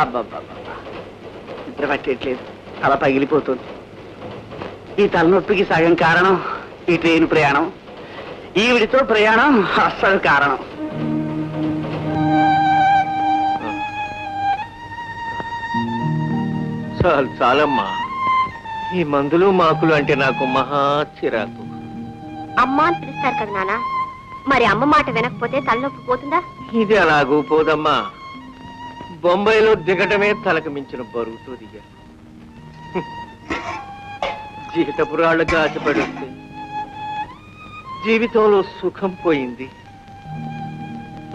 అబ్బబ్బబ్బా, నిద్ర పట్టేట్లేదు, తల పగిలిపోతుంది. ఈ తలనొప్పికి సగం కారణం ఈ ట్రైన్ ప్రయాణం, ఈవిడితో ప్రయాణం అస్సలు కారణం. చాలు చాలమ్మా, ఈ మందులు మాకులు అంటే నాకు మహా చిరాకు. అమ్మ అని పిలుస్తారు కదా నాన్న, మరి అమ్మ మాట వినకపోతే తలనొప్పి పోతుందా? ఇది అలాగూ పోదమ్మా. బొంబాయిలో దిగటమే తలకు మించిన బరువుతో దిగా. జీవితపురాళ్ళకి ఆశపడి వస్తే జీవితంలో సుఖం పోయింది,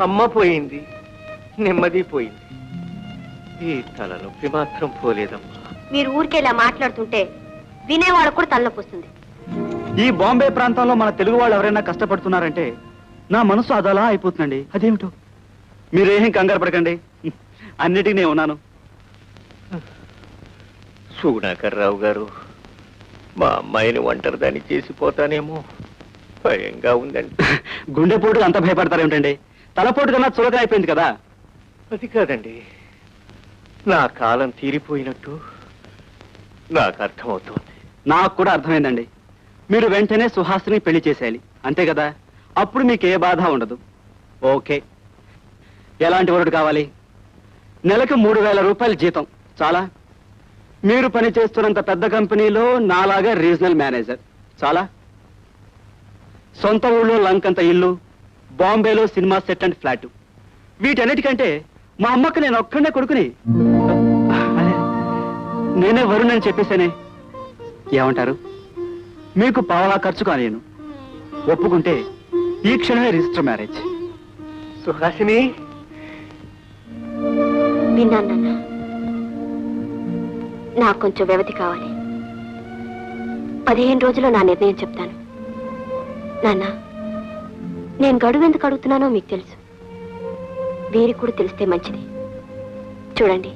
అమ్మ పోయింది, నెమ్మది పోయింది. ఈ తలనొప్పి మాత్రం పోలేదమ్మా. మీరు ఊరికేలా మాట్లాడుతుంటే వినేవాళ్ళు కూడా తలనొప్పి వస్తుంది. ఈ బాంబే ప్రాంతంలో మన తెలుగు వాళ్ళు ఎవరైనా కష్టపడుతున్నారంటే నా మనసు అదలా అయిపోతుందండి. అదేమిటో మీరేం కంగారు పడకండి, అన్నిటికీ నేను ఉన్నాను. సుగుణాకర్రావు గారు, మా అమ్మాయిని ఒంటరిదాన్ని చేసిపోతానేమో భయంగా ఉందండి. గుండెపోటుకు అంత భయపడతారేమిటండి? తలపోటు కన్నా చులకన అయిపోయింది కదా. అది కాదండి, నా కాలం తీరిపోయినట్టు నాకు అర్థమవుతోంది. నాకు కూడా అర్థమైందండి. మీరు వెంటనే సుహాసిని పెళ్లి చేసేయాలి, అంతే కదా? అప్పుడు మీకు ఏ బాధ ఉండదు. ఓకే, ఎలాంటి వరుడు కావాలి? నెలకు 3,000 రూపాయల జీతం చాలా? మీరు పని చేస్తున్నంత పెద్ద కంపెనీలో నాలాగా రీజనల్ మేనేజర్ చాలా? సొంత ఊళ్ళో లంకంత ఇల్లు, బాంబేలో సినిమా సెట్ అండ్ ఫ్లాట్. వీటన్నిటికంటే మా అమ్మకు నేను ఒక్కడే కొడుకుని. నేనే వరుణని చెప్పేశానే. ఏమంటారు? మీకు పావలా ఖర్చు కానేను. ఒప్పుకుంటే ఈ క్షణమే రిజిస్టర్ మ్యారేజ్. సుహాసిని, విన్నాను నాన్న, నాకు కొంచెం వ్యవధి కావాలి. 15 రోజుల్లో నా నిర్ణయం చెప్తాను. నాన్న, నేను గడువు ఎందుకు అడుగుతున్నానో మీకు తెలుసు, వీరికి కూడా తెలిస్తే మంచిది. చూడండి,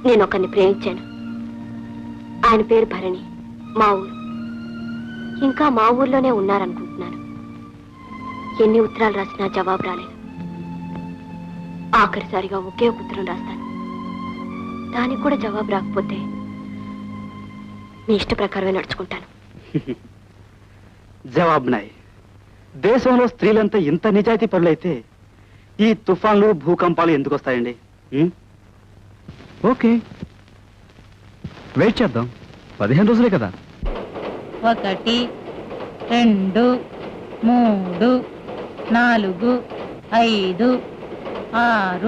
నేను ఒకరిని ప్రేమించాను. ఆయన పేరు భరణి, మా ఊరు. ఇంకా మా ఊర్లోనే ఉన్నారనుకుంటున్నాను. ఎన్ని ఉత్తరాలు రాసినా జవాబు రాలేదు. ఆఖరిసారిగా ఒకే ఒక ఉత్తరం రాస్తాను. దానికి కూడా జవాబు రాకపోతే మీ ఇష్ట ప్రకారమే నడుచుకుంటాను. జవాబు నాయ్. దేశంలో స్త్రీలంతా ఇంత నిజాయితీ పరులైతే ఈ తుఫాన్లు భూకంపాలు ఎందుకు వస్తాయండి? ఓకే, వెయిట్ చేద్దాం. 15 రోజులే కదా. 1 2 3 4 5 6